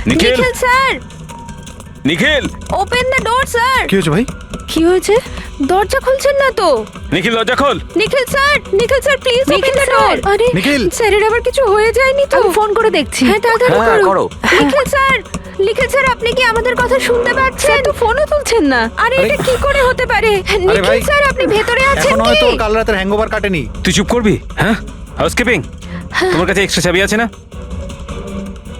Nikhil Nikhil sir, Nikhil open the door sir. কি হয়েছে ভাই? কি হয়েছে? দরজা খুলছেন না তো? নিখিল দরজা খোল। Nikhil sir please open the door. আরে নিখিল! স্যারের আবার কিছু হয়ে যায়নি তো? আমি ফোন করে দেখছি। হ্যাঁ তাড়াতাড়ি করো। নিখিল স্যার আপনি কি আমাদের কথা শুনতে পাচ্ছেন? তো ফোনও তুলছেন না। আরে এটা কি করে হতে পারে? নিখিল ভাই, স্যার আপনি ভেতরে আছেন এখন কি? হয়তো ওর কাল রাতের হ্যাংওভার কাটেনি। তুই চুপ করবি? হ্যাঁ, হাউসকিপিং, তোমার কাছে এক্সট্রা চাবি আছে না?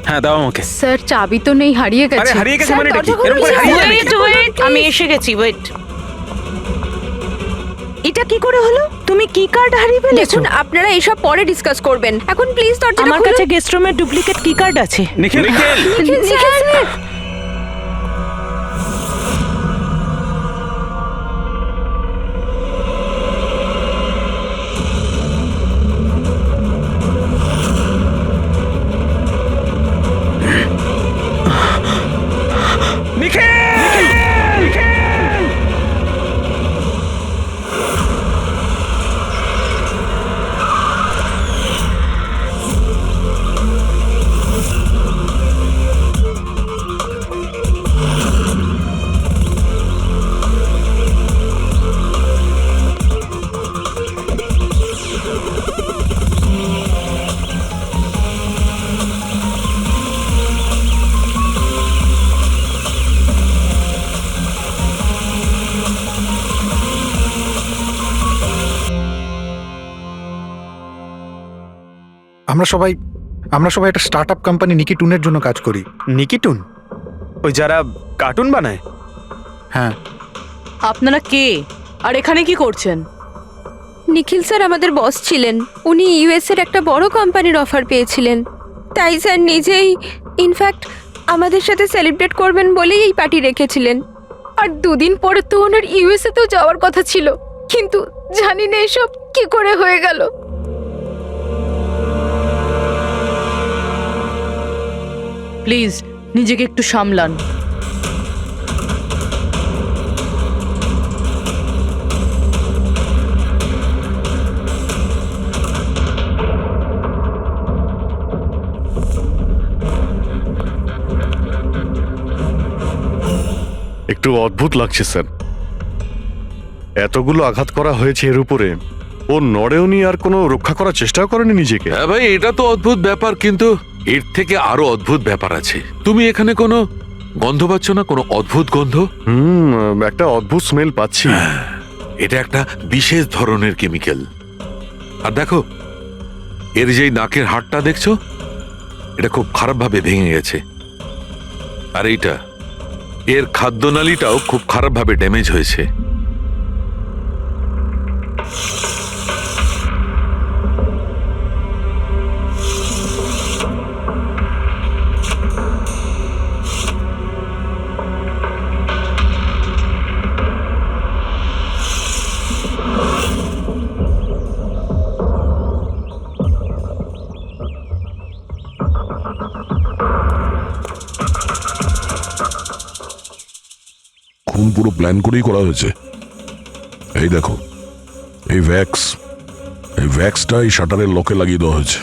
হ্যাঁ দাও আমাকে। স্যার চাবি তো নেই, হারিয়ে গেছে। আরে হারিয়ে গেছে স্যার, মানে এটা কি? দরজা খুলুন, এরকম করে স্যার। হারিয়ে যাবে নাকি? ওয়েট, আমি এসে গেছি। ওয়েট, এটা কি করে হলো? তুমি কি কার্ড হারিয়ে ফেলেছো? দেখুন আপনারা এইসব পরে ডিসকাস করবেন। এখন প্লিজ দরজাটা আমার খুলুন। কাছে গেস্ট রুমের ডুপ্লিকেট কি কার্ড আছে। নিখিল নিখিল নিখিল স্যার আমরা সবাই একটা স্টার্টআপ কোম্পানি নিকি টুনের জন্য কাজ করি। নিকিটুন, ওই যারা কার্টুন বানায়? হ্যাঁ, আপনারা কে আর এখানে কি করছেন? নিখিল স্যার আমাদের বস ছিলেন। উনি ইউএস এর একটা বড় কোম্পানির অফার পেয়েছিলেন, তাই স্যার নিজেই ইনফ্যাক্ট আমাদের সাথে সেলিব্রেট করবেন বলেই এই পার্টি রেখেছিলেন। আর দুদিন পরে তো ওনার ইউএসএ তেও যাওয়ার কথা ছিল, কিন্তু জানি না এসব কি করে হয়ে গেল। প্লিজ নিজেকে একটু সামলান। একটু অদ্ভুত লাগছে স্যার, এতগুলো আঘাত করা হয়েছে এর উপরে, ও নড়েওনি আর কোনো রক্ষা করার চেষ্টাও করেনি নিজেকে। হ্যাঁ ভাই, এটা তো অদ্ভুত ব্যাপার, কিন্তু এর থেকে আরো অদ্ভুত ব্যাপার আছে। তুমি এখানে কোনো গন্ধ পাচ্ছ না? কোনো অদ্ভুত গন্ধ? একটা অদ্ভুত স্মেল পাচ্ছি। এটা একটা বিশেষ ধরনের কেমিক্যাল। আর দেখো, এর যেই নাকের হাড়টা দেখছো, এটা খুব খারাপভাবে ভেঙে গেছে। আর এইটা, এর খাদ্যনালীটাও খুব খারাপভাবে ড্যামেজ হয়েছে। খুন পুরো প্ল্যান করেই করা হয়েছে। এই দেখো, এই ভ্যাক্সটা এই শাটারের লকে লাগিয়ে দেওয়া হয়েছে,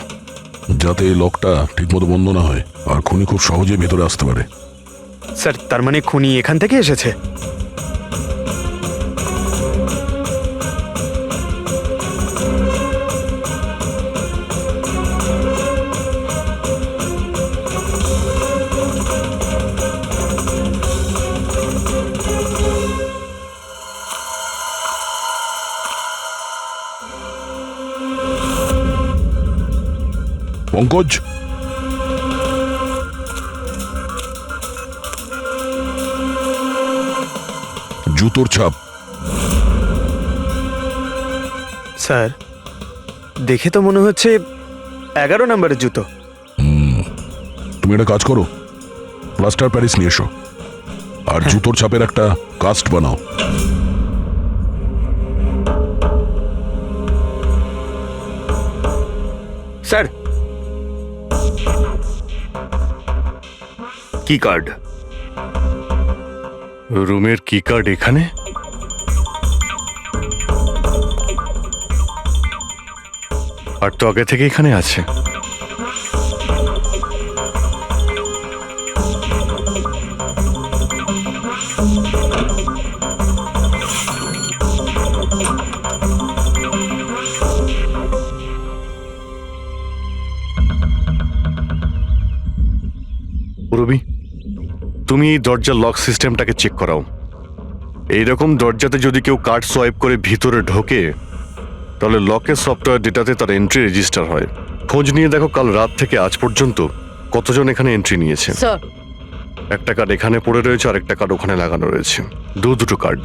যাতে এই লকটা ঠিকমতো বন্ধ না হয় আর খুনি খুব সহজে ভেতরে আসতে পারে। স্যার, তার মানে খুনি এখান থেকে এসেছে? পঙ্কজ, জুতোর ছাপ। স্যার, দেখে তো মনে হচ্ছে 11 নম্বরের জুতো। তুমি একটা কাজ করো, প্লাস্টার প্যারিস নিয়ে এসো আর জুতোর ছাপের একটা কাস্ট বানাও। স্যার, কি কার্ড? রুমের কি কার্ড এখানে? আর তো আগে থেকে এখানে আছে। তুমি এই দরজার লক সিস্টেমটাকে চেক করাও। এইরকম দরজাতে যদি কেউ কার্ড সোয়াইপ করে ভিতরে ঢোকে তাহলে লকের সফটওয়্যার ডেটাতে তার এন্ট্রি রেজিস্টার হয়। খোঁজ নিয়ে দেখো কাল রাত থেকে আজ পর্যন্ত কতজন এখানে এন্ট্রি নিয়েছে। স্যার একটা কার্ড এখানে পড়ে রয়েছে আর একটা কার্ড ওখানে লাগানো রয়েছে, দুটো কার্ড।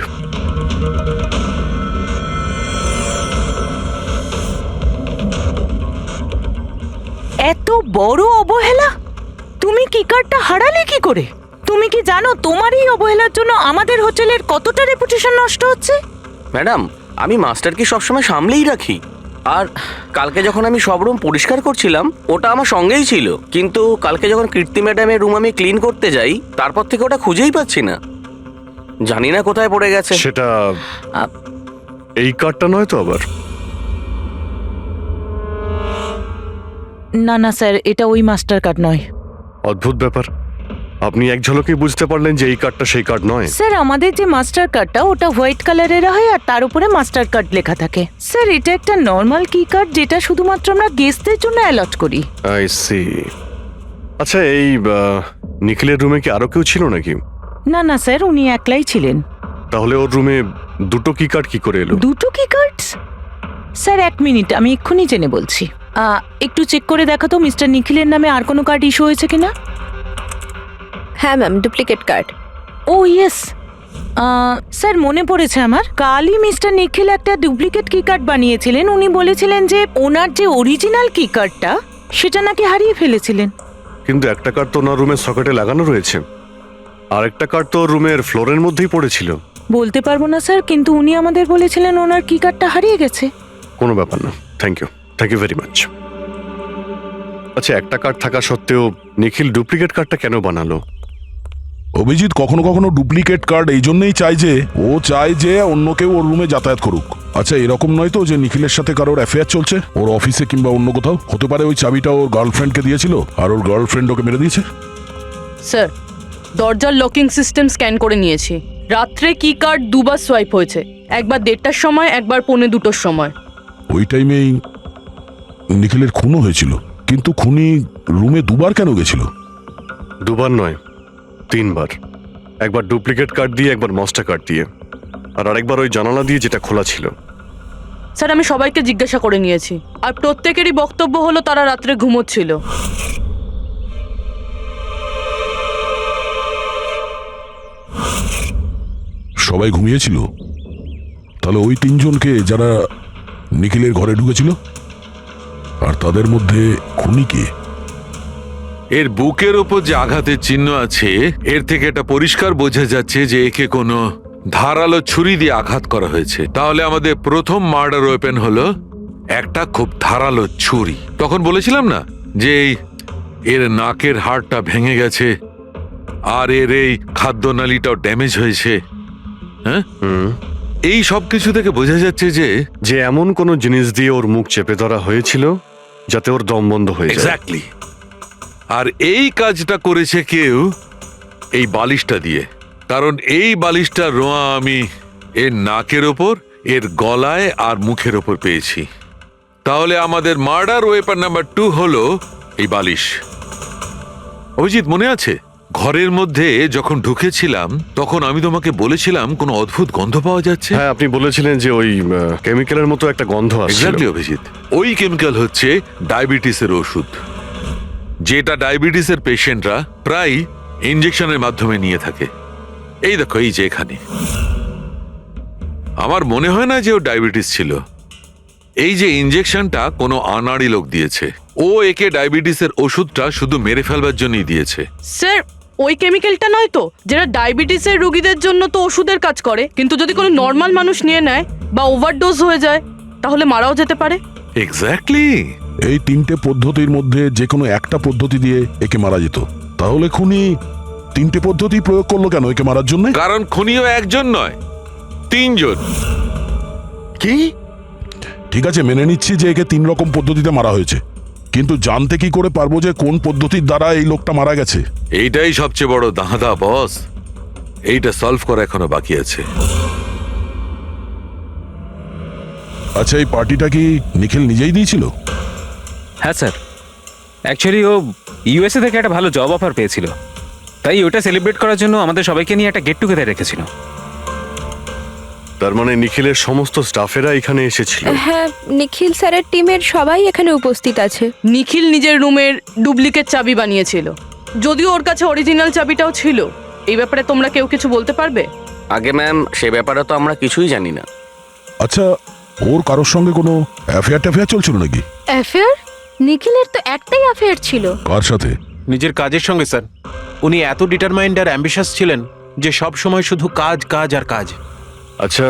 এত বড় অবহেলা! তুমি কি কার্ডটা হারালে কি করে? তুমি কি জানো তোমার এই অবহেলার জন্য আমাদের হোটেলের কতটা রেপুটেশন নষ্ট হচ্ছে? ম্যাডাম, আমি মাস্টারকে সবসময় সামলেই রাখি। আর কালকে যখন আমি সব রুম পরিষ্কার করছিলাম ওটা আমার সঙ্গেই ছিল, কিন্তু কালকে যখন কীর্তি ম্যাডামের রুম আমি ক্লিন করতে যাই তারপর থেকে ওটা খুঁজেই পাচ্ছি না, জানি না কোথায় পড়ে গেছে। সেটা এই কার্ডটা নয় তো আবার? না না স্যার, এটা ওই মাস্টার কার্ড নয়। অদ্ভুত ব্যাপার, আপনি এক ঝলকেই বুঝতে পারলেন যে এই কার্ডটা সেই কার্ড নয়। স্যার আমাদের যে মাস্টার কার্ডটা ওটা হোয়াইট কালারের হয় আর তার উপরে মাস্টার কার্ড লেখা থাকে। স্যার এটা একটা নর্মাল কি কার্ড যেটা শুধুমাত্র আমরা গেস্টদের জন্য অ্যালট করি। I see. আচ্ছা, এই নিখিলের রুমে কি আরো কেউ ছিল নাকি? না না স্যার, উনি একলাই ছিলেন। তাহলে ওর রুমে দুটো কি কার্ড কি করে এলো? দুটো কি কার্ডস? স্যার 1 মিনিট, আমি এক্ষুনি জেনে বলছি। একটু চেক করে দেখো তো মিস্টার নিখিলের নামে আর কোনো কার্ড ইস্যু হয়েছে কিনা। হ্যাঁ ম্যাম, ডুপ্লিকেট কার্ড। ও ইয়েস, স্যার মনে পড়েছে আমার, কালই মিস্টার নিখিল একটা ডুপ্লিকেট কি কার্ড বানিয়েছিলেন। উনি বলেছিলেন যে ওনার যে অরিজিনাল কি কার্ডটা সেটা নাকি হারিয়ে ফেলেছিলেন। কিন্তু একটা কার্ড তো ওনার রুমের সকেটে লাগানো রয়েছে, আর একটা কার্ড তো রুমের ফ্লোরের মধ্যেই পড়েছিল। বলতে পারবো না স্যার, কিন্তু উনি আমাদের বলেছিলেন ওনার কি কার্ডটা হারিয়ে গেছে। কোনো ব্যাপার না, থ্যাংক ইউ ভেরি মাচ। আচ্ছা, একটা কার্ড থাকা সত্ত্বেও নিখিল ডুপ্লিকেট কার্ডটা কেন বানালো? অভিজিৎ কখনো কখনো ডুপ্লিকেট কার্ড এই জন্যই চায় যে ও চায় যে অন্য কেউ ওর রুমে যাতায়াত করুক। আচ্ছা, এরকম নয় তো যে নিখিলের সাথে কারোর অ্যাফেয়ার চলছে ওর অফিসে কিংবা অন্য কোথাও? হতে পারে ওই চাবিটা ওর গার্লফ্রেন্ডকে দিয়েছিল আর ওর গার্লফ্রেন্ড ওকে মেরে দিয়েছে। স্যার দরজার লকিং সিস্টেম স্ক্যান করে নিয়েছি। রাত্রে কি কার্ড দুবার সোয়াইপ হয়েছে, একবার 1:30টার সময়, একবার 1:45টার সময়। ওই টাইমেই নিখিলের খুনও হয়েছিল, কিন্তু খুনি রুমে দুবার কেন গেছিল? দুবার নয়, 3 বার। একবার ডুপ্লিকেট কার্ড দিয়ে, একবার মাস্টার কার্ড দিয়ে, আর আরেকবার ওই জানালা দিয়ে যেটা খোলা ছিল। স্যার আমি সবাইকে জিজ্ঞাসা করে নিয়েছি, আর প্রত্যেকেরই বক্তব্য হলো তারা রাত্রে ঘুমোচ্ছিল। সবাই ঘুমিয়েছিল? তাহলে ওই 3 জনকে যারা নিখিলের ঘরে ঢুকেছিল, আর তাদের মধ্যে খুনি কে? এর বুকের ওপর যে আঘাতের চিহ্ন আছে এর থেকে এটা পরিষ্কার বোঝা যাচ্ছে যে একে কোনো ধারালো ছুরি দিয়ে আঘাত করা হয়েছে। তাহলে আমাদের প্রথম মার্ডার ওয়েপেন হলো একটা খুব ধারালো ছুরি। তখন বলেছিলাম না যে এর নাকের হাড়টা ভেঙে গেছে আর এর এই খাদ্যনালীটাও ড্যামেজ হয়েছে। হ্যাঁ, এই সব কিছু থেকে বোঝা যাচ্ছে যে এমন কোনো জিনিস দিয়ে ওর মুখ চেপে ধরা হয়েছিল যাতে ওর দম বন্ধ হয়ে যায়। এক্স্যাক্টলি। আর এই কাজটা করেছে কেউ এই বালিশটা দিয়ে, কারণ এই বালিশটা রোয়া আমি এর নাকের ওপর, এর গলায় আর মুখের ওপর পেয়েছি। তাহলে আমাদের মার্ডার ওয়েপন নাম্বার 2 হলো এই বালিশ। অভিজিৎ মনে আছে ঘরের মধ্যে যখন ঢুকেছিলাম তখন আমি তোমাকে বলেছিলাম কোনো অদ্ভুত গন্ধ পাওয়া যাচ্ছে? হ্যাঁ, আপনি বলেছিলেন যে ওই কেমিক্যালের মতো একটা গন্ধ আসছে। এক্স্যাক্টলি অভিজিৎ, ওই কেমিক্যাল হচ্ছে ডায়াবেটিসের ওষুধ, যেটা ডায়াবেটিসের পেশেন্টরা প্রায় ইনজেকশনের মাধ্যমে নিয়ে থাকে। এই দেখো, এই যে এখানে। আমার মনে হয় না যে ও ডায়াবেটিস ছিল। এই যে ইনজেকশনটা কোনো আনাড়ি লোক দিয়েছে, ও একে ডায়াবেটিসের ওষুধটা শুধু মেরে ফেলবার জন্যই দিয়েছে। স্যার ওই কেমিক্যালটা নয় তো যেটা ডায়াবেটিসের রোগীদের জন্য তো ওষুধের কাজ করে, কিন্তু যদি কোনো নর্মাল মানুষ নিয়ে নেয় বা ওভারডোজ হয়ে যায় তাহলে মারাও যেতে পারে। এক্স্যাক্টলি। এই 3টে পদ্ধতির মধ্যে যে কোনো একটা পদ্ধতি দিয়ে একে মারা যেত। তাহলে খুনি 3টে পদ্ধতি প্রয়োগ করলো কেন একে মারার জন্য? কারণ খুনিও একজন নয়, 3 জন। কি? ঠিক আছে, মেনে নিচ্ছি যে একে 3 রকম পদ্ধতিতে মারা হয়েছে, কিন্তু জানতে কি করে পারবো যে কোন পদ্ধতির দ্বারা এই লোকটা মারা গেছে? এইটাই সবচেয়ে বড় দাঁদা বস, এইটা সলভ করা এখনো বাকি আছে। আচ্ছা, এই পার্টিটা কি নিখিল নিজেই দিয়েছিল? হ্যাঁ স্যার, অ্যাকচুয়ালি ও ইউএসএ থেকে একটা ভালো জব অফার পেয়েছিল, তাই ওটা সেলিব্রেট করার জন্য আমাদের সবাইকে নিয়ে একটা গেট টুগেদার রেখেছিল। তার মানে নিখিলের সমস্ত স্টাফেরা এখানে এসেছিল। হ্যাঁ, নিখিল স্যারের টিমের সবাই এখানে উপস্থিত আছে। নিখিল নিজের রুমের ডুপ্লিকেট চাবি বানিয়েছিল, যদিও ওর কাছে অরিজিনাল চাবিটাও ছিল। এই ব্যাপারে তোমরা কেউ কিছু বলতে পারবে? আগে ম্যাম, সে ব্যাপারে তো আমরা কিছুই জানি না। আচ্ছা, ওর কারোর সঙ্গে কোনো অ্যাফেয়ার চলছিল নাকি? অ্যাফেয়ার? নিখিলের তো একটাই অ্যাফেয়ার ছিল। কার সাথে? নিজের কাজের সঙ্গে স্যার। উনি এত ডিটারমাইন্ড আর অ্যাম্বিশাস ছিলেন যে সব সময় শুধু কাজ কাজ আর কাজ। আচ্ছা,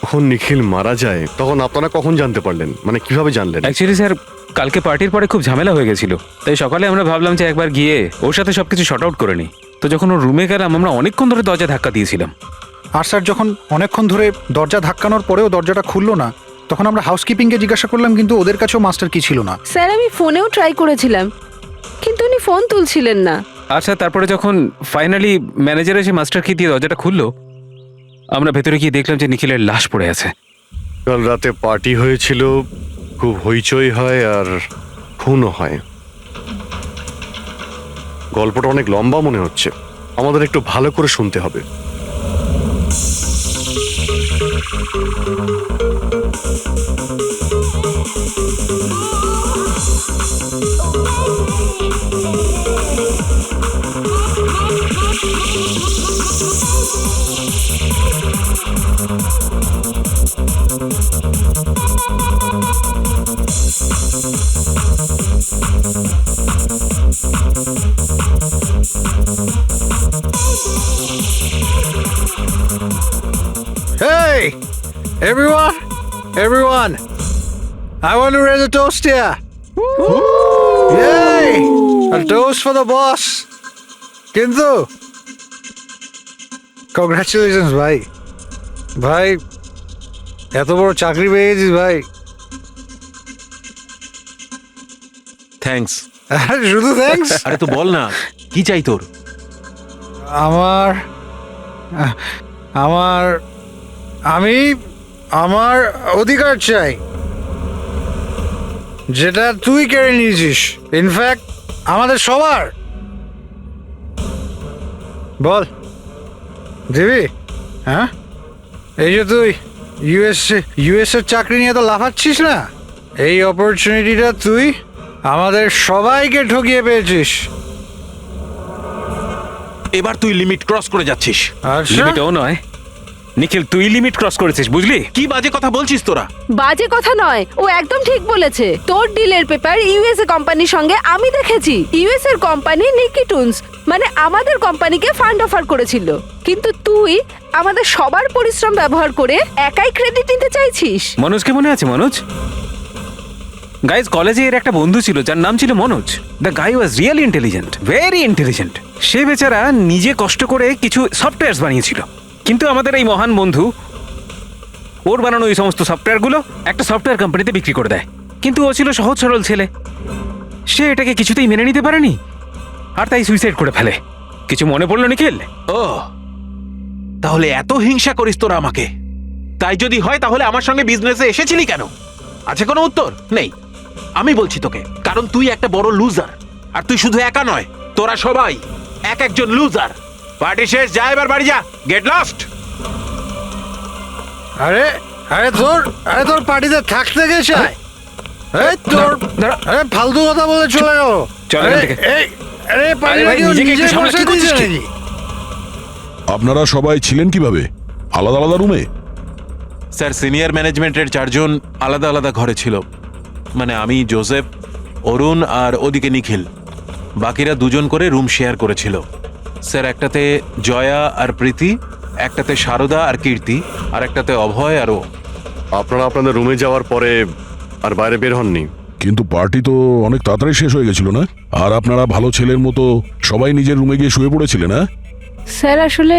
যখন নিখিল মারা যায় তখন আপনারা কখন জানতে পারলেন, মানে কিভাবে জানলেন? অ্যাকচুয়ালি স্যার, কালকে পার্টির পরে খুব ঝামেলা হয়ে গেছিল, তাই সকালে আমরা ভাবলাম যে একবার গিয়ে ওর সাথে সবকিছু শর্ট আউট করে নিই। তো যখন ওর রুমে গেলাম, আমরা অনেকক্ষণ ধরে দরজা ধাক্কা দিয়েছিলাম। আর স্যার যখন অনেকক্ষণ ধরে দরজা ধাক্কানোর পরেও দরজাটা খুললো না, তখন আমরা হাউসকিপিংকে জিজ্ঞাসা করলাম, কিন্তু ওদের কাছেও মাস্টার কি ছিল না। স্যার, আমি ফোনেও ট্রাই করেছিলাম, কিন্তু উনি ফোন তুলছিলেন না। আচ্ছা, তারপরে যখন ফাইনালি ম্যানেজার এসে মাস্টার কি দিয়ে দরজাটা খুললো, আমরা ভেতরে গিয়ে দেখলাম যে নিখিলের লাশ পড়ে আছে। কাল রাতে পার্টি হয়েছিল, খুব হইচই হয় আর খুনও হয়। গল্পটা অনেক লম্বা মনে হচ্ছে, আমাদের একটু ভালো করে শুনতে হবে। Hey, everyone, I want to raise a toast here. Yay! A toast for the boss. কিন্তু কংগ্রাচুলেশনস ভাই, ভাই এত বড় চাকরি পেয়েছিস ভাই। থ্যাঙ্কস। শুধু থ্যাঙ্কস? আরে তো বল না, কি চাই তোর? আমার আমার আমি আমার অধিকার চাই, যেটা তুই কেড়ে নিয়েছিস, ইনফ্যাক্ট আমাদের সবার। বল দিবি? হ্যাঁ, এই যে তুই ইউএস এর চাকরি নিয়ে তো লাফাচ্ছিস না, এই অপরচুনিটিটা তুই আমাদের সবাইকে ঠকিয়ে পেয়েছিস। এবার তুই লিমিট ক্রস করে যাচ্ছিস। আচ্ছা, লিমিটও নয় নিখিল, তুই লিমিট ক্রস করেছিস, বুঝলি? কি বাজে কথা বলছিস তোরা? বাজে কথা নয়, ও একদম ঠিক বলেছে। তোর ডিলের পেপার ইউএসএ কোম্পানির সঙ্গে আমি দেখেছি। ইউএস এর কোম্পানি নিকিটুনস মানে আমাদের কোম্পানিকে ফান্ড অফার করেছিল, কিন্তু তুই আমাদের সবার পরিশ্রম ব্যবহার করে একাই ক্রেডিট নিতে চাইছিস। মনোজকে মনে আছে? মনোজ গাইজ, কলেজে এর একটা বন্ধু ছিল যার নাম ছিল Manoj. The guy was really intelligent, very intelligent. সে বেচারা নিজে কষ্ট করে কিছু সফটওয়্যারস বানিয়েছিল, কিন্তু আমাদের এই মহান বন্ধু ওর বানানো এই সমস্ত সফটওয়্যারগুলো একটা সফটওয়্যার কোম্পানিতে বিক্রি করে দেয়। কিন্তু ও ছিল সহজ সরল ছেলে, সে এটাকে কিছুতেই মেনে নিতে পারেনি আর তাই সুইসাইড করে ফেলে। কিছু মনে পড়লো নিখিল? ও, তাহলে এত হিংসা করিস তোরা আমাকে? তাই যদি হয় তাহলে আমার সঙ্গে বিজনেসে এসেছিলি কেন? আছে কোনো উত্তর নেই? আমি বলছি তোকে, কারণ তুই একটা বড় লুজার। আর তুই শুধু একা নয়, তোরা সবাই এক একজন লুজার। পার্টি শেষ, যা এবার বাড়ি যা, গেট লস্ট। আরে আরে তোর পার্টিতে থাকতে গেছে, এই তোর আরে ফালতু কথা বলে চলে গেল। চল এখান থেকে। আরে পার্টি ভাই, নিজেকে একটু সামলাতে বসে করছিস দিয়েছে কি? নাকি? আপনারা সবাই ছিলেন কিভাবে? আলাদা আলাদা রুমে? স্যার, সিনিয়র ম্যানেজমেন্টের 4 জন আলাদা আলাদা ঘরে ছিল। মানে আমি, জোসেফ, অরুণ আর ওদিকে নিখিল। বাকিরা 2 জন করে রুম শেয়ার করেছিল। স্যার, একটাতে জয়া আর প্রীতি, একটাতে শারদা আর কীর্তি, আর একটাতে অভয় আর ও। আপনারা আপনাদের রুমে যাওয়ার পরে আর বাইরে বের হননি? কিন্তু পার্টি তো অনেক তাড়াতাড়ি শেষ হয়ে গেছিল না? আর আপনারা ভালো ছেলের মতো সবাই নিজের রুমে গিয়ে শুয়ে পড়েছিলেন? না স্যার, আসলে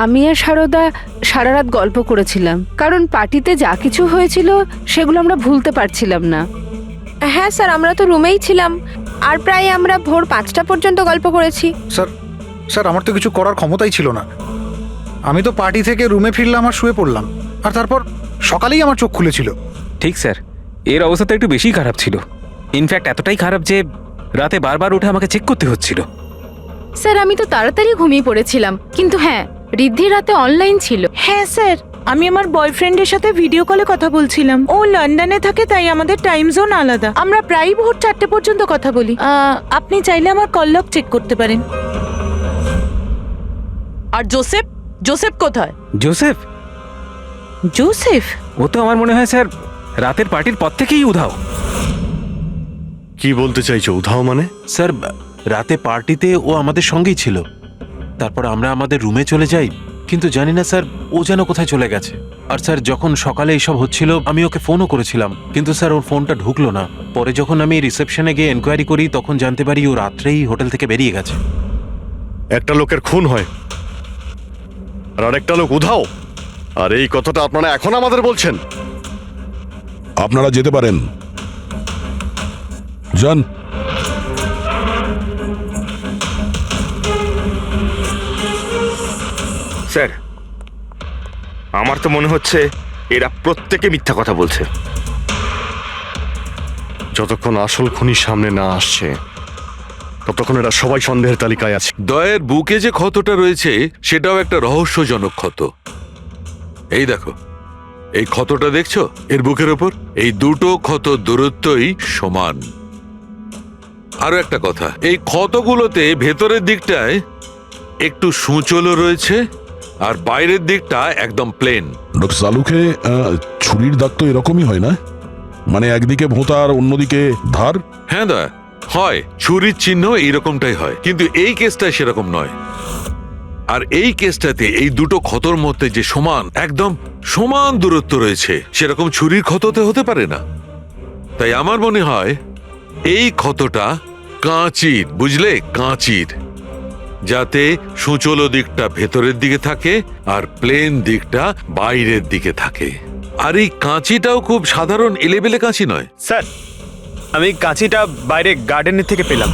আমি আর সারদা সারা রাত গল্প করেছিলাম, কারণ পার্টিতে যা কিছু হয়েছিল সেগুলো আমরা ভুলতে পারছিলাম না। হ্যাঁ স্যার, আমরা তো রুমেই ছিলাম আর প্রায় আমরা ভোর 5টা পর্যন্ত গল্প করেছি। স্যার আমার তো কিছু করার ক্ষমতাই ছিল না। আমি তো পার্টি থেকে রুমে ফিরলাম আর শুয়ে পড়লাম, আর তারপর সকালেই আমার চোখ খুলেছিল। ঠিক স্যার, এর অবস্থা তো একটু বেশি খারাপ ছিল। ইনফ্যাক্ট এতটাই খারাপ যে রাতে বারবার উঠে আমাকে চেক করতে হচ্ছিল। স্যার আমি তো তাড়াতাড়ি ঘুমিয়ে পড়েছিলাম, কিন্তু হ্যাঁ ঋদ্ধি রাতে অনলাইন ছিল। হ্যাঁ স্যার, আমি আমার বয়ফ্রেন্ডের সাথে ভিডিও কলে কথা বলছিলাম। ও লন্ডনে থাকে, তাই আমাদের টাইম জোন আলাদা। আমরা প্রায় ভোর 4টে পর্যন্ত কথা বলি। আপনি চাইলে আমার কল লগ চেক করতে পারেন। আর জোসেফ, জোসেফ কোথায়? জোসেফ? জোসেফ? ও তো আমার মনে হয় স্যার রাতের পার্টির পর থেকেই উধাও। কি বলতে চাইছো উধাও মানে? স্যার রাতে পার্টিতে ও আমাদের সঙ্গেই ছিল, তারপর আমরা আমাদের রুমে চলে যাই, কিন্তু জানি না স্যার ও যেন কোথায় চলে গেছে। আর স্যার যখন সকালে এইসব হচ্ছিল আমি ওকে ফোনও করেছিলাম, কিন্তু স্যার ওর ফোনটা ঢুকলো না। পরে যখন আমি রিসেপশনে গিয়ে এনকোয়ারি করি তখন জানতে পারি ও রাত্রেই হোটেল থেকে বেরিয়ে গেছে। একটা লোকের খুন হয় আর আরেকটা লোক উধাও, আর এই কথাটা আপনারা এখন আমাদের বলছেন? আপনারা যেতে পারেন, যান। স্যার, আমার তো মনে হচ্ছে এরা প্রত্যেকে মিথ্যা কথা বলছে। যতক্ষণ আসল খুনি সামনে না আসছে ততক্ষণ এরা সবাই সন্দেহের তালিকায় আছে। দয়ের বুকে যে ক্ষতটা রয়েছে সেটাও একটা রহস্যজনক ক্ষত। এই দেখো, এই ক্ষতটা দেখছো এর বুকের ওপর? এই দুটো ক্ষত দূরত্বই সমান। আরো একটা কথা, এই ক্ষতগুলোতে ভেতরের দিকটায় একটু সূচলও রয়েছে আর বাইরের দিকটা একদম প্লেন। ডক্টর সালুকে ছুরির দাগ তো এরকমই হয় না? মানে একদিকে ভোঁতা আর অন্যদিকে ধার? হ্যাঁ দয়া, হয় ছুরির চিহ্ন এইরকমটাই হয়, কিন্তু এই কেসটায় সেরকম নয়। আর এই কেসটাতে এই দুটো ক্ষতর মধ্যে যে সমান, একদম সমান দূরত্ব রয়েছে, সেরকম ছুরির ক্ষততে হতে পারে না। তাই আমার মনে হয় এই ক্ষতটা কাঁচির, বুঝলে, কাঁচির, যাতে সূচলো দিকটা ভেতরের দিকে থাকে আর প্লেন দিকটা বাইরের দিকে থাকে। আর এই কাঁচিটাও খুব সাধারণ এলেবেলে কাঁচি নয়। স্যার, আমি কাঁচিটা বাইরে গার্ডেনের থেকে পেলাম।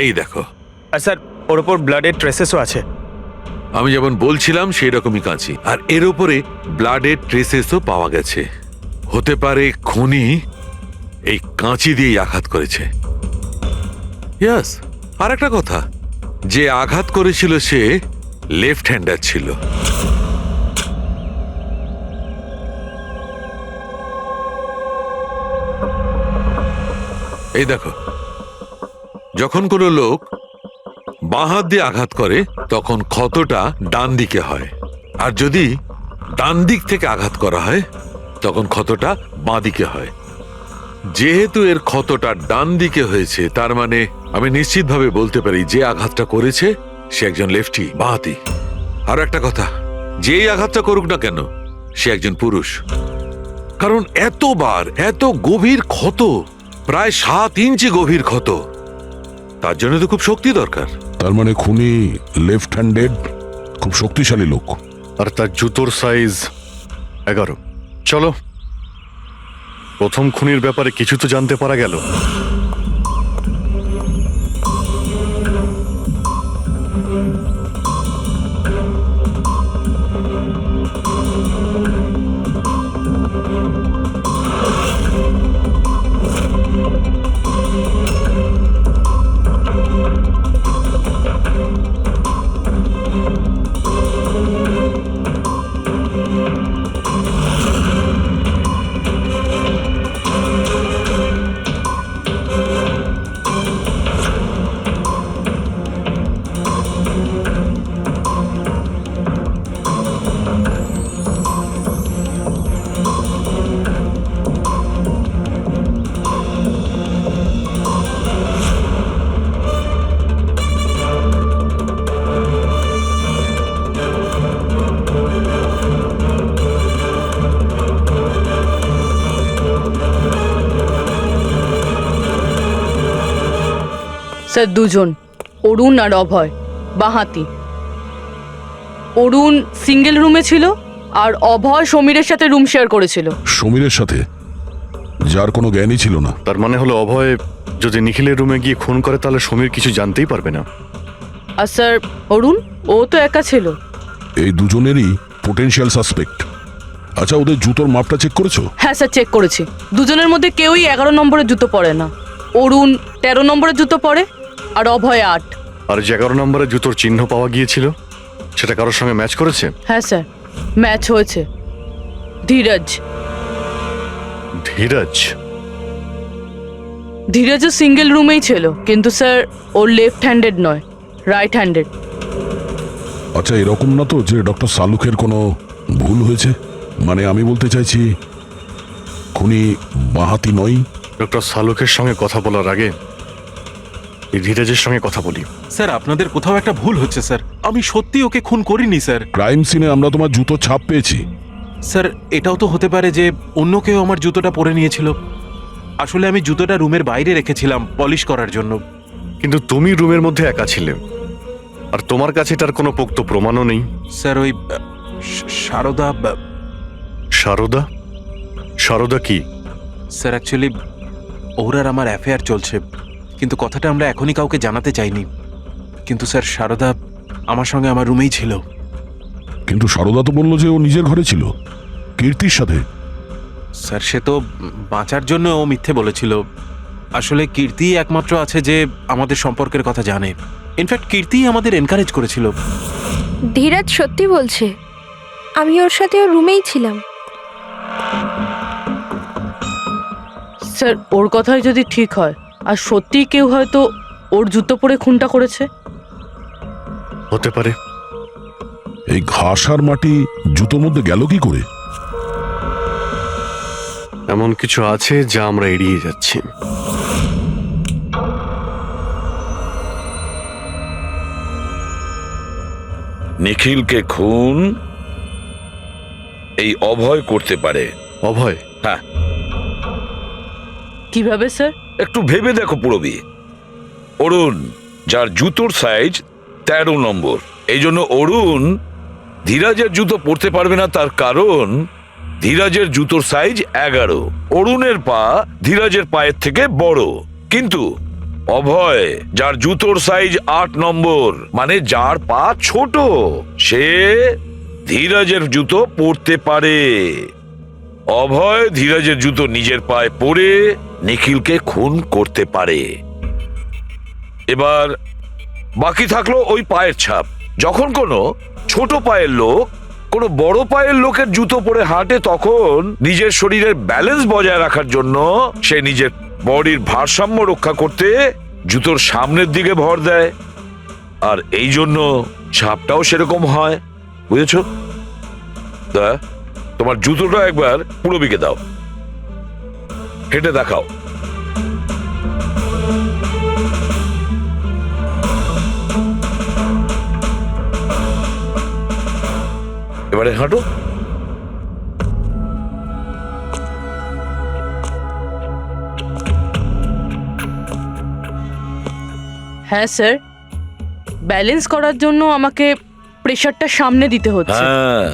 এই দেখো, আর স্যার ওর ওপর ব্লাডের ট্রেসেসও আছে। আমি যেমন বলছিলাম সেই রকমই কাঁচি, আর এর উপরে ব্লাডের ট্রেসেসও পাওয়া গেছে। হতে পারে খুনি এই কাঁচি দিয়েই আঘাত করেছে। ইয়াস, আর একটা কথা, যে আঘাত করেছিল সে লেফট হ্যান্ডার ছিল। এই দেখো, যখন কোনো লোক বাঁ হাত দিয়ে আঘাত করে তখন ক্ষতটা ডান দিকে হয়, আর যদি ডান দিক থেকে আঘাত করা হয় তখন ক্ষতটা বাঁ দিকে হয়। যেহেতু এর ক্ষতটা ডান দিকে হয়েছে, তার মানে আমি নিশ্চিতভাবে বলতে পারি যে আঘাতটা করেছে সে একজন লেফটি, বাঁহাতি। আর একটা কথা, যেই আঘাতটা করুক না কেন সে একজন পুরুষ, কারণ এতবার, এত গভীর ক্ষত, প্রায় 7 ইঞ্চি গভীর ক্ষত, তার জন্য তো খুব শক্তি দরকার। তার মানে খুনি লেফট হ্যান্ডেড, খুব শক্তিশালী লোক। আর তার জুতোর সাইজ 11। চলো, প্রথম খুনির ব্যাপারে কিছু তো জানতে পারা গেল। স্যার দুজন, অরুণ আর অভয়, বাঁহাতি। অরুণ সিঙ্গেল রুমে ছিল আর অভয় সমীরের সাথে রুম শেয়ার করেছিল। সমীরের সাথে, যার কোনো জ্ঞানই ছিল না। তার মানে হলো অভয় যদি নিখিলের রুমে গিয়ে খুন করে তাহলে সমীর কিছু জানতেই পারবে না। আর স্যার অরুণ, ও তো একা ছিল। এই দুজনেরই পোটেনশিয়াল সাসপেক্ট। আচ্ছা, ওদের জুতোর মাপটা চেক করেছো? হ্যাঁ স্যার, চেক করেছি। দুজনের মধ্যে কেউই 11 নম্বরের জুতো পরে না। অরুণ 13 নম্বরের জুতো পরে আর অভয় 8। আর যে 11 নম্বরের জুতোর চিহ্ন পাওয়া গিয়েছিল সেটা কারোর সঙ্গে ম্যাচ করেছে? হ্যাঁ স্যার, ম্যাচ হয়েছে। ধীরজ। ধীরজ? ধীরজও সিঙ্গেল রুমেই ছিল, কিন্তু স্যার ওর লেফট হ্যান্ডেড নয়, রাইট হ্যান্ডেড। আচ্ছা, এরকম না তো যে ডক্টর সালুকের কোনো ভুল হয়েছে? মানে আমি বলতে চাইছি, খুনি বাঁহাতি নয়। ডক্টর সালুকের সঙ্গে কথা বলার আগে এই ধীরজের সঙ্গে কথা বলি। স্যার, আপনাদের কোথাও একটা ভুল হচ্ছে স্যার। আমি সত্যি ওকে খুন করিনি স্যার। ক্রাইম সিনে আমরা তোমার জুতোর ছাপ পেয়েছি। স্যার, এটাও তো হতে পারে যে অন্য কেউ আমার জুতোটা পরে নিয়েছিল। আসলে আমি জুতোটা রুমের বাইরে রেখেছিলাম পলিশ করার জন্য। কিন্তু তুমি রুমের মধ্যে একা ছিলে, আর তোমার কাছে তার কোনো পোক্ত প্রমাণও নেই। স্যার, ওই সারদা। সারদা? সারদা কি? স্যার, অ্যাকচুয়ালি ওর আর আমার অ্যাফেয়ার চলছে, কিন্তু কথাটা আমরা এখনই কাউকে জানাতে চাইনি। কিন্তু স্যার, সারদা আমার সঙ্গে আমার রুমেই ছিল। কিন্তু সারদা তো বললো যে ও নিজের ঘরে ছিল কীর্তির সাথে। স্যার, সে তো বাঁচার জন্য ও মিথ্যে বলেছিল। আসলে কীর্তি একমাত্র আছে যে আমাদের সম্পর্কের কথা জানে। ইনফ্যাক্ট কীর্তি আমাদের এনকারেজ করেছিল। ধীরাজ সত্যি বলছে, আমি ওর সাথে ওর রুমেই ছিলাম। স্যার, ওর কথাই যদি ঠিক হয় আর সত্যিই কেউ হয়তো ওর জুতো পরে খুনটা করেছে। হতে পারে। এই ঘাস আর মাটি জুতোর মধ্যে গেল কি করে? এমন কিছু আছে যা আমরা এড়িয়ে যাচ্ছি। নিখিলকে খুন এই অভয় করতে পারে। অভয়? হ্যাঁ। কিভাবে স্যার? একটু ভেবে দেখো পুরবি। অরুণ, যার জুতোর সাইজ 13 নম্বর, এই জন্য অরুণ ধীরাজের জুতো পরতে পারবে না। তার কারণ ধীরাজের জুতোর সাইজ 11। অরুণের পা ধীরাজের পায়ের থেকে বড়। কিন্তু অভয়, যার জুতোর সাইজ 8 নম্বর, মানে যার পা ছোট, সে ধীরাজের জুতো পরতে পারে। অভয় ধীরাজের জুতো নিজের পায়ে পরে নিখিলকে খুন করতে পারে। এবার বাকি থাকলো ওই পায়ের ছাপ। যখন কোনো ছোট পায়ের লোক কোনো বড় পায়ের লোকের জুতো পরে হাঁটে, তখন নিজের শরীরের ব্যালেন্স বজায় রাখার জন্য সে নিজের বডির ভারসাম্য রক্ষা করতে জুতোর সামনের দিকে ভর দেয়, আর এই জন্য ছাপটাও সেরকম হয়। বুঝেছো? তোমার জুতোটা একবার পুরবিকে দাও, হেঁটে দেখাও। এবারে হাঁটো। হ্যাঁ স্যার, ব্যালেন্স করার জন্য আমাকে প্রেশারটা সামনে দিতে হচ্ছে। হ্যাঁ,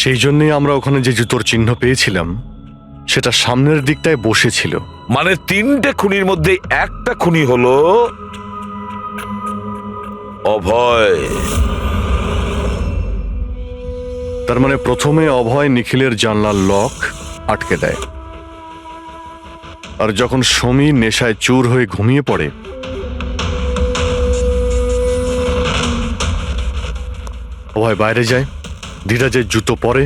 সেই জন্যই আমরা ওখানে যে জুতোর চিহ্ন পেয়েছিলাম সেটা সামনের দিকটায় বসেছিল। মানে 3টে খুনির মধ্যে একটা খুনি হলো অভয়। তার মানে প্রথমে অভয় নিখিলের জানলার লক আটকে দেয়, আর যখন সমীর নেশায় চুর হয়ে ঘুমিয়ে পড়ে, অভয় বাইরে যায়, ধীরাজের জুতো পরে,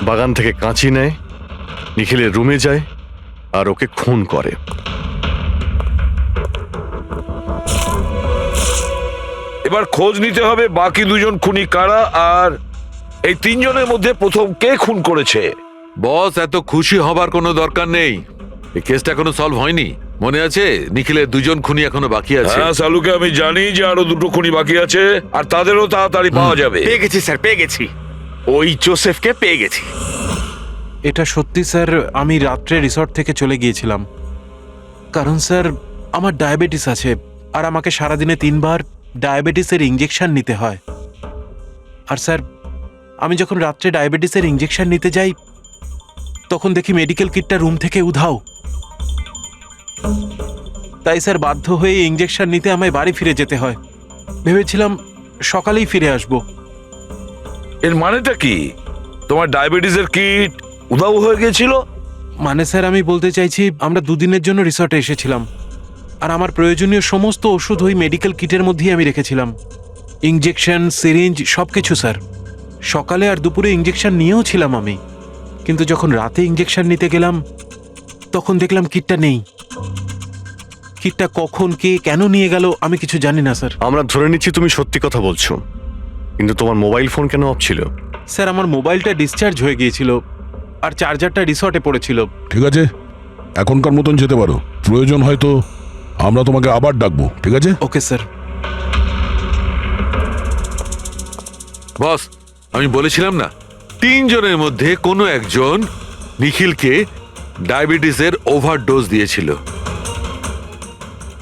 বাগান থেকে কাঁচি নেয়, নিখিলের রুমে যায় আর ওকে খুন করে। এবার খোঁজ নিতে হবে বাকি 2জন খুনি কারা, আর এই 3 জনের মধ্যে প্রথম কে খুন করেছে। বস, এত খুশি হবার কোনো দরকার নেই। এই কেসটা এখনো সলভ হয়নি। মনে আছে নিখিলের 2জন খুনি এখনো বাকি আছে। হ্যাঁ সালুকে, আমি জানি যে আরো 2টো খুনি বাকি আছে, আর তাদেরও তাড়াতাড়ি পাওয়া যাবে। পেয়ে গেছি স্যার, পেয়ে গেছি। ওই জোসেফকে পেয়ে গেছি। এটা সত্যি স্যার, আমি রাত্রে রিসর্ট থেকে চলে গিয়েছিলাম, কারণ স্যার আমার ডায়াবেটিস আছে, আর আমাকে সারাদিনে 3 বার ডায়াবেটিসের ইঞ্জেকশন নিতে হয়। আর স্যার, আমি যখন রাত্রে ডায়াবেটিসের ইঞ্জেকশন নিতে যাই, তখন দেখি মেডিকেল কিটটা রুম থেকে উধাও। তাই স্যার বাধ্য হয়ে ইঞ্জেকশন নিতে আমায় বাড়ি ফিরে যেতে হয়। ভেবেছিলাম সকালেই ফিরে আসব। এর মানেটা কি? তোমার ডায়াবেটিসের কিট উধাও হয়ে গিয়েছিল? মানে স্যার, আমি বলতে চাইছি আমরা দুদিনের জন্য রিসর্টে এসেছিলাম, আর আমার প্রয়োজনীয় সমস্ত ওষুধ ওই মেডিকেল কিটের মধ্যেই আমি রেখেছিলাম। ইঞ্জেকশন, সিরিঞ্জ, সব কিছু স্যার। সকালে আর দুপুরে ইঞ্জেকশন নিয়েও ছিলাম আমি, কিন্তু যখন রাতে ইঞ্জেকশন নিতে গেলাম তখন দেখলাম কিটটা নেই। কিটটা কখন কে কেন নিয়ে গেল আমি কিছু জানি না স্যার। আমরা ধরে নিচ্ছি তুমি সত্যি কথা বলছো, কিন্তু তোমার মোবাইল ফোন কেন অফ ছিল? স্যার, আমার মোবাইলটা ডিসচার্জ হয়ে গিয়েছিল আর চার্জারটা রিসর্টে পড়েছিল। ঠিক আছে, এখনকার মতন যেতে পারো। প্রয়োজন হয়তো আমরা তোমাকে আবার ডাকবো, ঠিক আছে? Okay sir. বস, আমি বলেছিলাম না, 3 জনের মধ্যে কোনো একজন নিখিলকে ডায়াবেটিসের ওভারডোজ দিয়েছিল।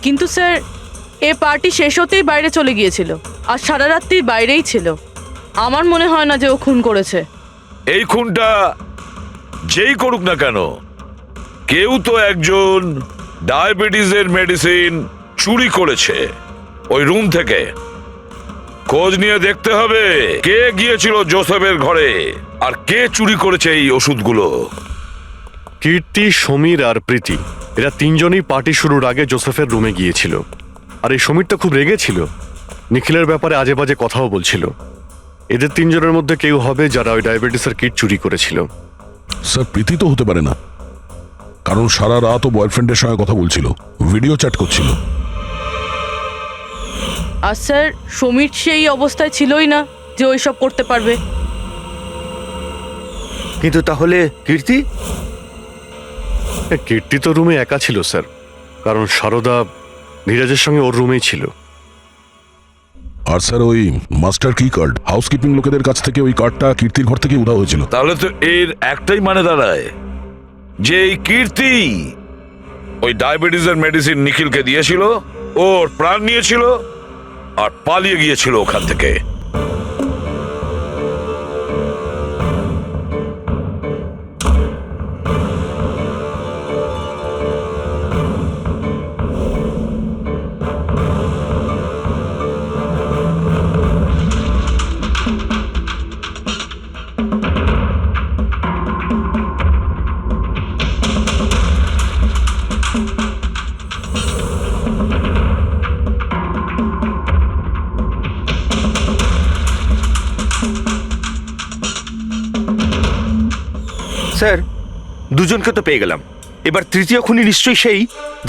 কিন্তু স্যার, এ পার্টি শেষ হতেই বাইরে চলে গিয়েছিল আর সারা রাত্রি বাইরেই ছিল। আমার মনে হয় না যে ও খুন করেছে। এই খুনটা যেই করুক না কেন, কেউ তো একজন ডায়াবেটিসের মেডিসিন চুরি করেছে ওই রুম থেকে। খোঁজ নিয়ে দেখতে হবে কে গিয়েছিল জোসেফের ঘরে আর কে চুরি করেছে এই ওষুধগুলো। কীর্তি, সমীর আর প্রীতি এরা 3 জনই পার্টি শুরুর আগে জোসেফের রুমে গিয়েছিল। আর এই সমীরটা খুব রেগেছিল, নিখিলের ব্যাপারে আজে বাজে কথাও বলছিল। এদের 3 জনের মধ্যে কেউ হবে যারা ওই ডায়াবেটিসের কিট চুরি করেছিল। স্যার, প্রীতি তো হতে পারে না, কারণ সারা রাত ও বয়ফ্রেন্ডের সঙ্গে কথা বলছিল, ভিডিও চ্যাট করছিল। আর স্যার, সমীর সেই অবস্থায় ছিলই না যে ওইসব করতে পারবে। কিন্তু তাহলে কীর্তি? কীর্তি তো রুমে একা ছিল স্যার, কারণ সারদা ধীরাজের সঙ্গে ওর রুমেই ছিল। আর স্যার, ওই মাস্টার কি কার্ড হাউসকিপিং লোকেদের কাছ থেকে ওই কার্ডটা কীর্তির ঘর থেকে উধাও হয়েছিল। তাহলে তো এর একটাই মানে দাঁড়ায় যে এই কীর্তি ওই ডায়াবেটিসের মেডিসিন নিখিলকে দিয়েছিল, ওর প্রাণ নিয়েছিল আর পালিয়ে গিয়েছিল ওখান থেকে। স্যার, দুজনকে তো পেয়ে গেলাম। এবার তৃতীয় খুনি নিশ্চয়ই সেই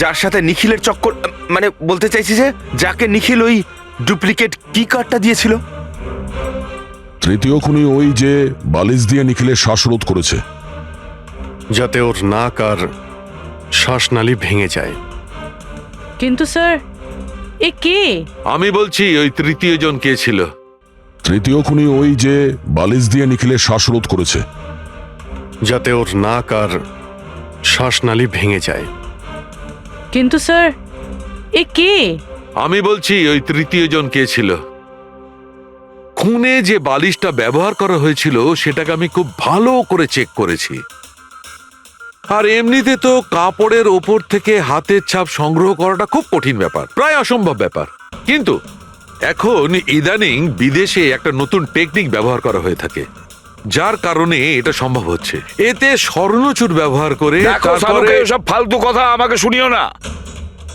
যার সাথে নিখিলের চক্কর, মানে বলতে চাইছি যে যাকে নিখিল ওই ডুপ্লিকেট কি কার্ডটা দিয়েছিল। তৃতীয় খুনি ওই যে বালিশ দিয়ে নিখিলের শ্বাসরোধ করেছে, যাতে ওর নাক আর শ্বাসনালী ভেঙে যায়। কিন্তু স্যার, এ কে? আমি বলছি ওই তৃতীয় জন কে ছিল। তৃতীয় খুনি ওই যে বালিশ দিয়ে নিখিলের শ্বাসরোধ করেছে, যাতে ওর নাক আর শ্বাসনালী ভেঙে যায়। কিন্তু স্যার, এ কে? আমি বলছি ওই তৃতীয় জন কে ছিল। খুনে যে বালিশটা ব্যবহার করা হয়েছিল সেটাকে আমি খুব ভালো করে চেক করেছি। আর এমনিতে তো কাপড়ের ওপর থেকে হাতের ছাপ সংগ্রহ করাটা খুব কঠিন ব্যাপার, প্রায় অসম্ভব ব্যাপার। কিন্তু এখন ইদানিং বিদেশে একটা নতুন টেকনিক ব্যবহার করা হয়ে থাকে, যার কারণে এটা সম্ভব হচ্ছে। এতে স্বর্ণচুর ব্যবহার করে দেখো সালুকে, সব ফালতু কথা আমাকে শুনিও না।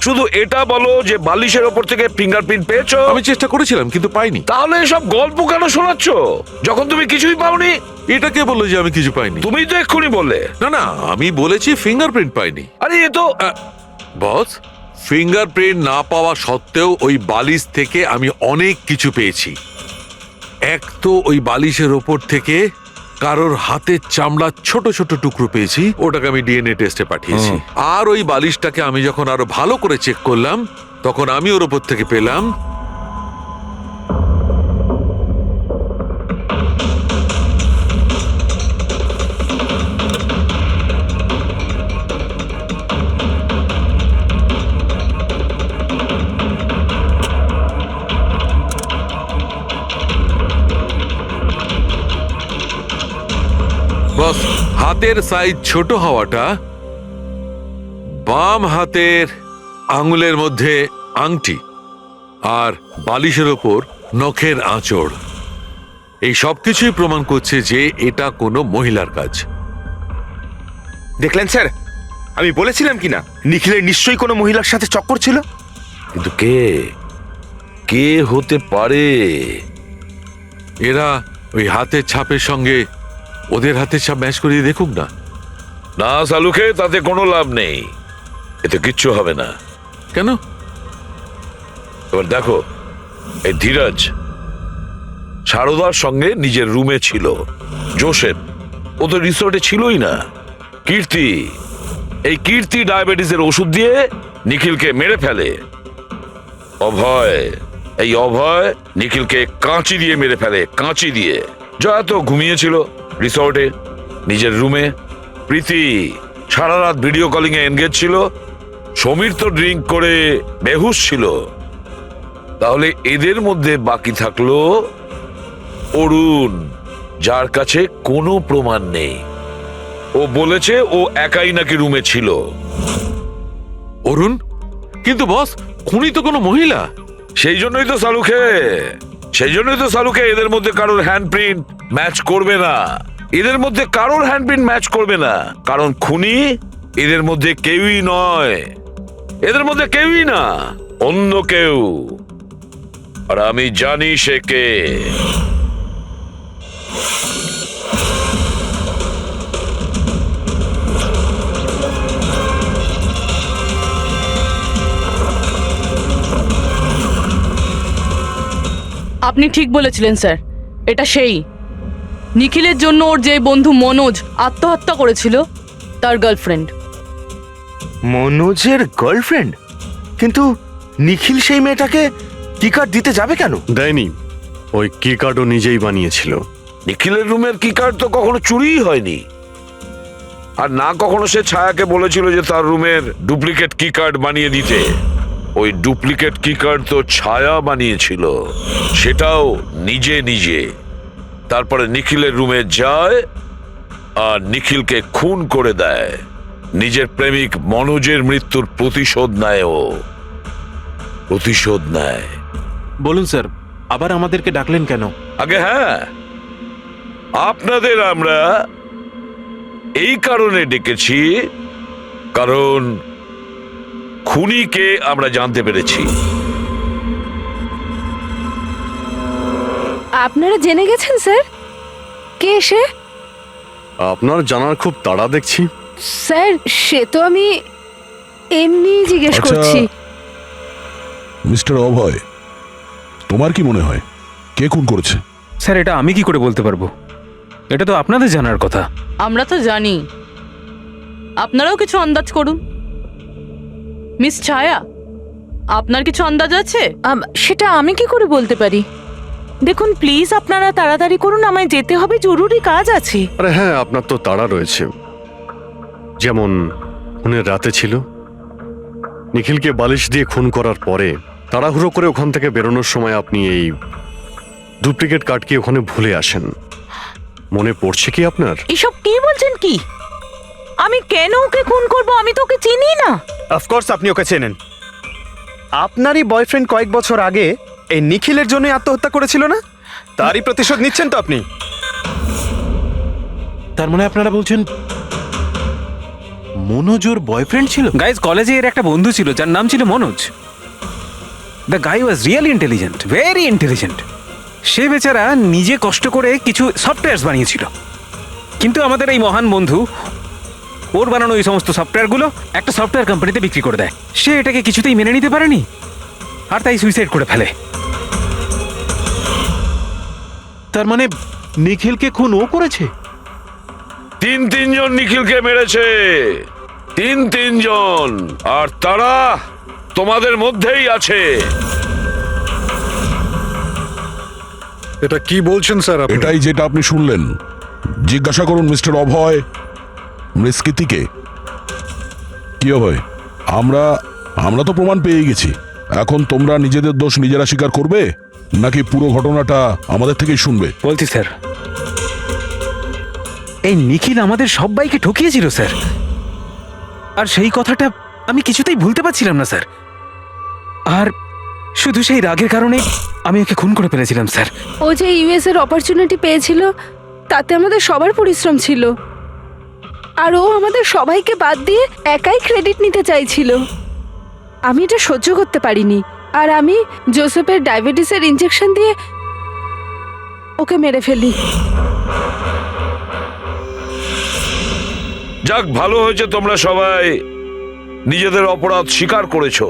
শুধু এটা বলো যে বালিশের ওপর থেকে ফিঙ্গারপ্রিন্ট পেয়েছো। আমি চেষ্টা করেছিলাম কিন্তু পাইনি। তাহলে এসব গল্প কেন শোনাচ্ছ যখন তুমি কিছুই পাওনি? এটা কে বললো যে আমি কিছু পাইনি? তুমি তো এক্ষুনি বললে। না না, আমি বলেছি ফিঙ্গারপ্রিন্ট পাইনি। আরে এ তো বস, ফিঙ্গারপ্রিন্ট না পাওয়া সত্ত্বেও ওই বালিশ থেকে আমি অনেক কিছু পেয়েছি। এক তো ওই বালিশের ওপর থেকে কারোর হাতের চামড়ার ছোট ছোট টুকরো পেয়েছি, ওটাকে আমি ডিএনএ টেস্টে পাঠিয়েছি। আর ওই বালিশটাকে আমি যখন আরো ভালো করে চেক করলাম তখন আমি ওর ওপর থেকে পেলাম বস, হাতের সাইজ ছোট হওয়াটা, বাম হাতের আঙুলের মধ্যে আংটি আর বালিশের ওপর নখের আঁচড়, এই সব কিছুই প্রমাণ করছে যে এটা কোনো মহিলার কাজ। দেখলেন স্যার, আমি বলেছিলাম কি না নিখিলের নিশ্চয়ই কোনো মহিলার সাথে চক্কর ছিল। কিন্তু কে কে হতে পারে? এরা ওই হাতের ছাপের সঙ্গে ওদের হাতের ছাপ ম্যাচ করিয়ে দেখুক না। না সালুকে, তাতে কোনো লাভ নেই, এতে কিচ্ছু হবে না। কেন? এবার দেখো, এই ধীরাজ সারদার সঙ্গে নিজের রুমে ছিল। জোসেফ ও তো রিসোর্টে ছিলই না। কীর্তি, এই কীর্তি ডায়াবেটিসের ওষুধ দিয়ে নিখিলকে মেরে ফেলে। অভয়, এই অভয় নিখিলকে কাঁচি দিয়ে মেরে ফেলে, কাঁচি দিয়ে। জয়া তো ঘুমিয়েছিল রিসর্টে নিজের রুমে। প্রীতি সারা রাত ভিডিও কলিং এ এনগেজ ছিল। সমীর তো ড্রিঙ্ক করে বেহুশ ছিল। তাহলে এদের মধ্যে বাকি থাকলো অরুণ, যার কাছে কোনো প্রমাণ নেই। ও বলেছে ও একাই নাকি রুমে ছিল। অরুণ? কিন্তু বস, খুনি তো কোনো মহিলা। সেই জন্যই তো সালুকে এদের মধ্যে কারোর হ্যান্ডপ্রিন্ট ম্যাচ করবে না। এদের মধ্যে কারোর হ্যান্ডপ্রিন্ট ম্যাচ করবে না, কারণ খুনি এদের মধ্যে কেউই নয়। এদের মধ্যে কেউই না, অন্য কেউ। আর আমি জানি সে কে। আপনি ঠিক বলেছিলেন স্যার, এটা সেই নিখিলের জন্য ওর যে বন্ধু মনোজ আত্মহত্যা করেছিল তার গার্লফ্রেন্ড। মনোজের গার্লফ্রেন্ড? কিন্তু নিখিল সেই মেয়েটাকে কি কার্ড দিতে যাবে কেন? দেয়নি, ওই কি কার্ডও নিজেই বানিয়েছিল। নিখিলের রুমের কি কার্ড তো কখনো চুরিই হয়নি। আর না কখনো সে ছায়াকে বলেছিল যে তার রুমের ডুপ্লিকেট কি কার্ড বানিয়ে দিতে। ওই ডুপ্লিকেট কি কার্ড তো ছায়া বানিয়েছিল, সেটাও নিজে নিজে। তারপরে নিখিলের রুমে যায় আর নিখিলকে খুন করে দেয়। নিজের প্রেমিক মনোজের মৃত্যুর প্রতিশোধ নেয় ও, প্রতিশোধ নেয়। বলুন স্যার, আবার আমাদেরকে ডাকলেন কেন? আগে হ্যাঁ, আপনাদের আমরা এই কারণে ডেকেছি, কারণ খুনিকে আমরা জানতে পেরেছি। আপনারা জেনে গেছেন স্যার কে সে? আপনার জানার খুব তাড়া দেখছি। স্যার সে তো আমি এমনি জিজ্ঞেস আচ্ছা। করছি। মিস্টার অভয়, তোমার কি মনে হয় কে খুন করেছে? স্যার, এটা আমি কি করে বলতে পারবো? এটা তো আপনাদের জানার কথা। আমরা তো জানি, আপনারাও কিছু আন্দাজ করুন। মিস ছায়া, আপনার কিছু আন্দাজ আছে? সেটা আমি কি করে বলতে পারি? দেখুন প্লিজ আপনারা তাড়াতাড়ি করুন, আমায় যেতে হবে, জরুরি কাজ আছে। আরে হ্যাঁ, আপনার তো তাড়া রয়েছে। যেমন খুনের রাতে ছিল, নিখিলকে বালিশ দিয়ে খুন করার পরে তাড়াহুড়ো করে ওখান থেকে বেরোনোর সময় আপনি এই ডুপ্লিকেট কার্ডকে ওখানে ভুলে আসেন। মনে পড়ছে কি আপনার? এসব কি বলছেন কি? আমি কেন ওকে খুন করব? আমি তো ওকে চিনি না। অফকোর্স আপনি ওকে চেনেন। আপনারই বয়ফ্রেন্ড কয়েক বছর আগে এই নিখিলের জন্য আত্মহত্যা করেছিল না? তারই প্রতিশোধ নিচ্ছেন তো আপনি? তার মানে আপনারা বলছেন মনোজ ওর বয়ফ্রেন্ড ছিল? গাইজ, কলেজে এর একটা বন্ধু ছিল যার নাম ছিল Manoj. The guy was really intelligent, very intelligent. সে বেচারা নিজে কষ্ট করে কিছু সফটওয়্যারস বানিয়েছিল। কিন্তু আমাদের এই মহান বন্ধু ওর বানানো এই সমস্ত সফটওয়্যারগুলো একটা সফটওয়্যার কোম্পানিতে বিক্রি করে দেয়। সে এটাকে কিছুতেই মেনে নিতে পারেনি আর তাই সুইসাইড করে ফেলে। তার মানে নিখিলকে খুন ও করেছে? তিনজন নিখিলকে মেরেছে, তিনজন। আর তারা তোমাদের মধ্যেই আছে। এটা কি বলছেন স্যার আপনি? এটাই যেটা আপনি শুনলেন। জিজ্ঞাসা করুন মিস্টার অভয় মৃস্কৃতিকে। কি অভয়, আমরা তো প্রমাণ পেয়ে গেছি। এখন তোমরা নিজেদের দোষ নিজেরা স্বীকার করবে নাকি পুরো ঘটনাটা আমাদের থেকেই শুনবে? বলছি স্যার, এই নিখিল আমাদের সবাইকে ঠকিয়েছিল স্যার। আর সেই কথাটা আমি কিছুতেই ভুলতে পারছিলাম না স্যার। আর শুধু সেই রাগের কারণে আমি ওকে খুন করে ফেলেছিলাম স্যার। ও যে ইউএস এর অপরচুনিটি পেয়েছিল তাতে আমাদের সবার পরিশ্রম ছিল, আর ও আমাদের সবাইকে বাদ দিয়ে একাই ক্রেডিট নিতে চাইছিল। আমি এটা সহ্য করতে পারিনি, আর আমি জোসেফের ডায়াবেটিসের ইনজেকশন দিয়ে ওকে মেরে ফেলি। যাক, ভালো হয়েছে তোমরা সবাই নিজেদের অপরাধ স্বীকার করেছো।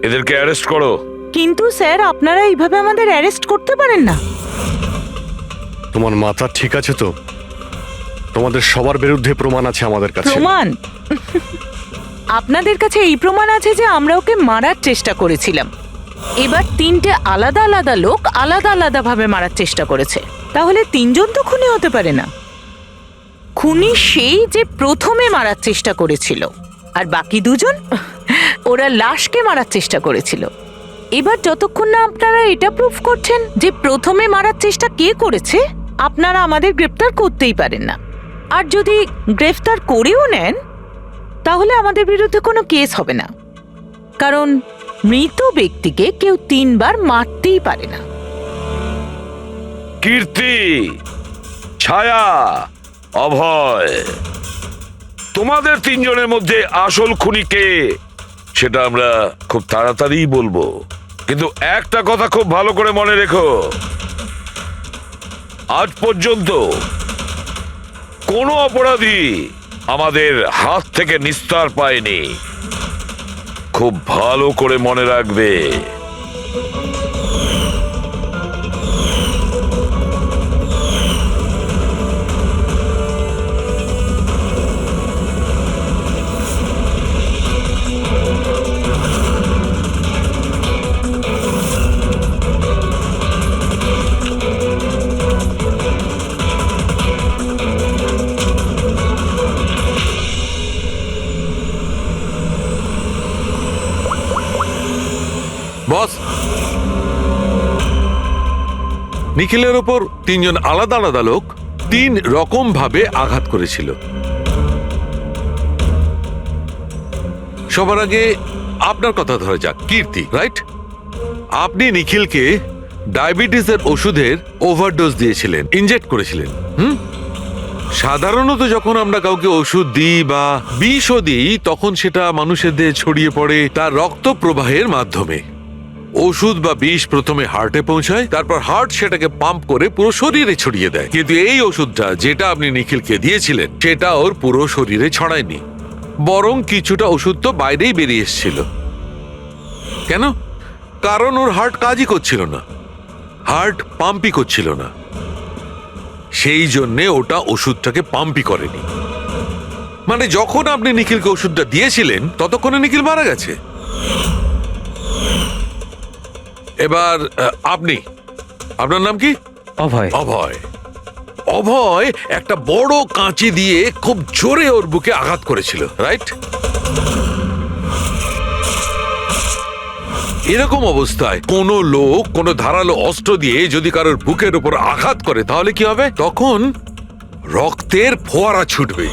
এদেরকে অ্যারেস্ট করো। কিন্তু স্যার আপনারা এইভাবে আমাদের অ্যারেস্ট করতে পারেন না। তোমার মাথা ঠিক আছে তো? তোমাদের সবার বিরুদ্ধে প্রমাণ আছে আমাদের কাছে। প্রমাণ? আপনাদের কাছে এই প্রমাণ আছে যে আমরা ওকে মারার চেষ্টা করেছিলাম। এবার 3টে আলাদা আলাদা লোক আলাদা আলাদা ভাবে মারার চেষ্টা করেছে, তাহলে 3জন তো খুনি হতে পারে না। খুনি সেই যে প্রথমে মারার চেষ্টা করেছিল, আর বাকি 2জন ওরা লাশকে মারার চেষ্টা করেছিল। এবার যতক্ষণ না আপনারা এটা প্রুফ করছেন যে প্রথমে মারার চেষ্টা কে করেছে, আপনারা আমাদের গ্রেফতার করতেই পারেন না। আর যদি গ্রেফতার করেও নেন তাহলে আমাদের বিরুদ্ধে কোনো কেস হবে না, কারণ মৃত ব্যক্তিকে কেউ 3 বার মারতেই পারে না। কীর্তি, ছায়া, অভয়, তোমাদের 3 জনের মধ্যে আসল খুনি কে সেটা আমরা খুব তাড়াতাড়ি বলবো। কিন্তু একটা কথা খুব ভালো করে মনে রেখো, আজ পর্যন্ত কোনো অপরাধী আমাদের হাত থেকে নিস্তার পায়নি। খুব ভালো করে মনে রাখবে। বস, নিখিলের ওপর 3জন আলাদা আলাদা লোক 3 রকম ভাবে আঘাত করেছিল। সবার আগে আপনার কথা ধরা যাক, কীর্তি, রাইট? আপনি নিখিলকে ডায়াবেটিসের ওষুধের ওভারডোজ দিয়েছিলেন, ইনজেক্ট করেছিলেন। সাধারণত যখন আমরা কাউকে ওষুধ দিই বা বিষও দিই, তখন সেটা মানুষের দেহে ছড়িয়ে পড়ে তার রক্ত প্রবাহের মাধ্যমে। ওষুধ বা বিষ প্রথমে হার্টে পৌঁছায়, তারপর হার্ট সেটাকে পাম্প করে পুরো শরীরে ছড়িয়ে দেয়। কিন্তু এই ওষুধটা যেটা আপনি নিখিলকে দিয়েছিলেন সেটা ওর পুরো শরীরে ছড়ায়নি, বরং কিছুটা ওষুধ তো বাইরেই বেরিয়ে এসেছিল। কেন? কারণ ওর হার্ট কাজই করছিল না, হার্ট পাম্পই করছিল না, সেই জন্যে ওটা ওষুধটাকে পাম্পই করেনি। মানে যখন আপনি নিখিলকে ওষুধটা দিয়েছিলেন ততক্ষণে নিখিল মারা গেছে। এবার আপনি, আপনার নাম কি? অভয়। অভয়। অভয় একটা বড় কাঁচি দিয়ে খুব জোরে ওর বুকে আঘাত করেছিল, রাইট? এরকম অবস্থায় কোনো লোক কোনো ধারালো অস্ত্র দিয়ে যদি কারোর বুকের উপর আঘাত করে তাহলে কি হবে? তখন রক্তের ফোয়ারা ছুটবে।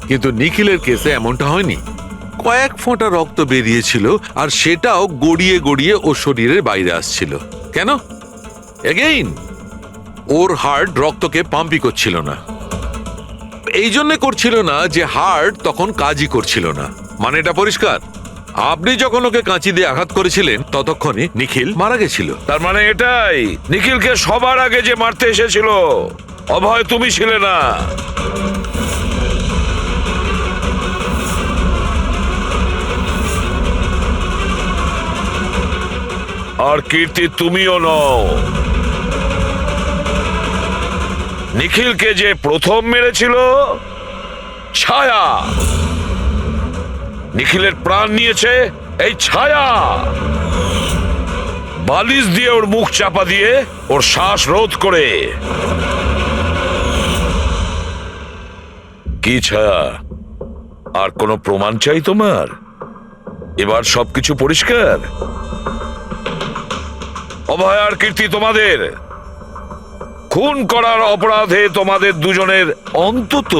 কিন্তু নিখিলের কেসে এমনটা হয়নি। কয়েক ফোঁটা রক্ত বেরিয়েছিল, আর সেটাও গড়িয়ে গড়িয়ে ওর শরীরের বাইরে আসছিল। কেন? এগেইন ওর হার্ট রক্তকে পাম্পই করছিল না। এই জন্য করছিল না যে হার্ট তখন কাজই করছিল না। মানে এটা পরিষ্কার, আপনি যখন ওকে কাঁচি দিয়ে আঘাত করেছিলেন ততক্ষণে নিখিল মারা গেছিল। তার মানে এটাই, নিখিলকে সবার আগে যে মারতে এসেছিল অভয় তুমি ছিলে না। আর কীর্তি তুমিও নও। নিখিলকে যে প্রথম মেরেছিল ছায়া, নিখিলের প্রাণ নিয়েছে এই ছায়া। বালিশ দিয়ে ওর মুখ চাপা দিয়ে ওর শ্বাস রোধ করে। কি ছায়া, আর কোনো প্রমাণ চাই তোমার? এবার সবকিছু পরিষ্কার। অভয় আর কীর্তি, তোমাদের খুন করার অপরাধে তোমাদের দুজনের অন্তত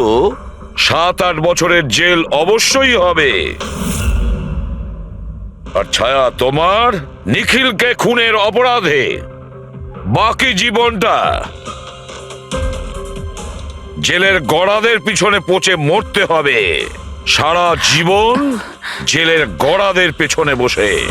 7-8 বছরের জেল অবশ্যই হবে। আর ছায়া, তোমার নিখিলকে খুনের অপরাধে বাকি জীবনটা জেলের গড়াদের পিছনে পচে মরতে হবে। সারা জীবন জেলের গড়াদের পেছনে বসে।